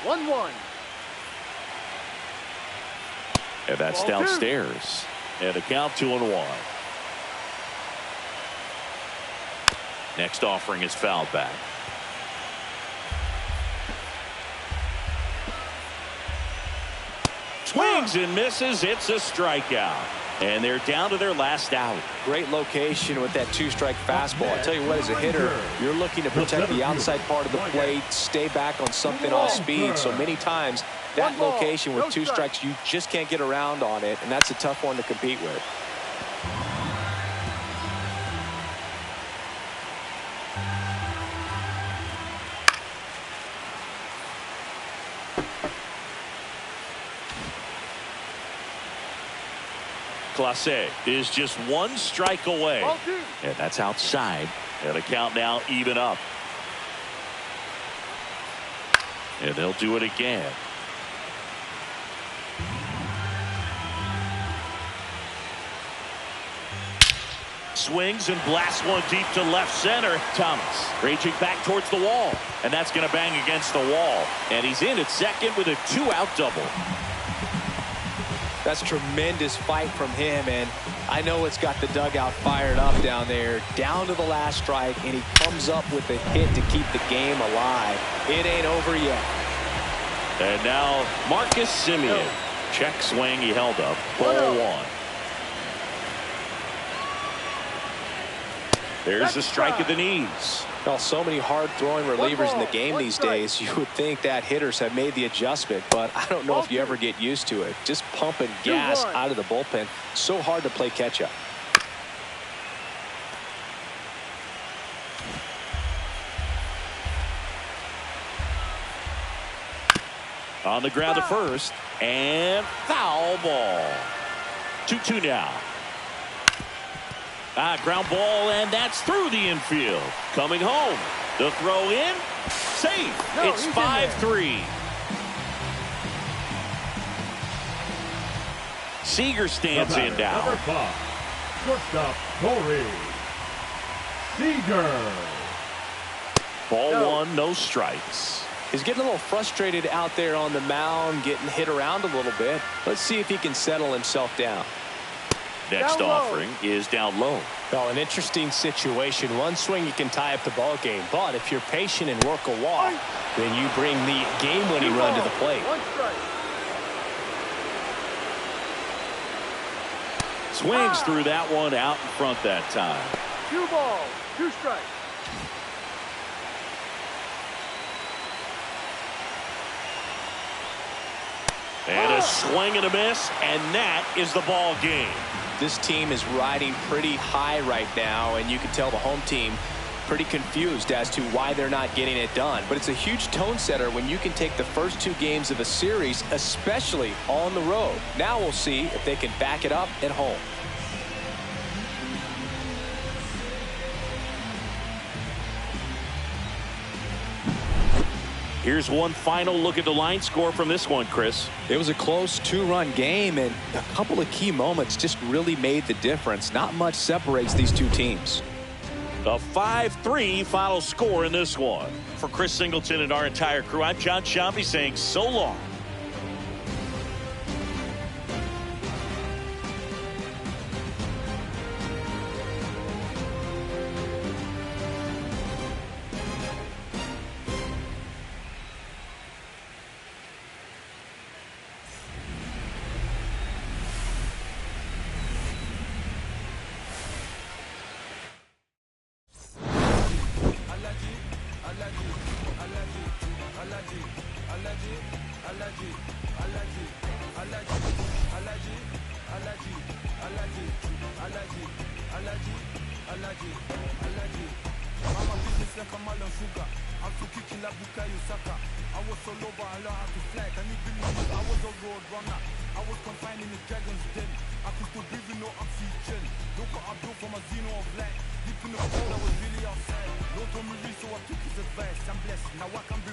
1-1. And that's Ball downstairs. And a count 2-1. Next offering is fouled back. Swings and misses. It's a strikeout. And they're down to their last out. Great location with that 2-strike fastball. I'll tell you what, as a hitter, you're looking to protect the outside part of the plate, stay back on something off speed. So many times, that location with 2 strikes, you just can't get around on it, and that's a tough one to compete with. Clase is just 1 strike away. And that's outside. And the count now even up. And they'll do it again. swings and blasts one deep to left center. Thomas raging back towards the wall, and that's going to bang against the wall. And he's in at second with a 2-out double. That's tremendous fight from him, and I know it's got the dugout fired up down there, down to the last strike, and he comes up with a hit to keep the game alive. It ain't over yet. And now Marcus Semien. Check swing, he held up. Ball one. There's the strike at the knees. Well, so many hard-throwing relievers in the game these days. You would think that hitters have made the adjustment, but I don't know if you ever get used to it. Just pumping gas out of the bullpen. So hard to play catch-up. On the ground to first, and foul ball. 2-2 now. Ground ball, and that's through the infield. Coming home. The throw in. Safe. No, it's 5-3. Seager stands in now. Number 5, shortstop Corey Seager. Ball one, no strikes. He's getting a little frustrated out there on the mound, getting hit around a little bit. Let's see if he can settle himself down. Next offering is down low. Well, an interesting situation. One swing you can tie up the ball game, but if you're patient and work a walk, then you bring the game-winning run to the plate. One strike. Swings through that one out in front that time. 2 balls, 2 strikes. And a swing and a miss, and that is the ball game. This team is riding pretty high right now, and you can tell the home team pretty confused as to why they're not getting it done. But it's a huge tone setter when you can take the first 2 games of a series, especially on the road. Now we'll see if they can back it up at home. Here's one final look at the line score from this one, Chris. It was a close 2-run game, and a couple of key moments just really made the difference. Not much separates these two teams. A 5-3 final score in this one. For Chris Singleton and our entire crew, I'm John Sciambi saying so long. Now I can be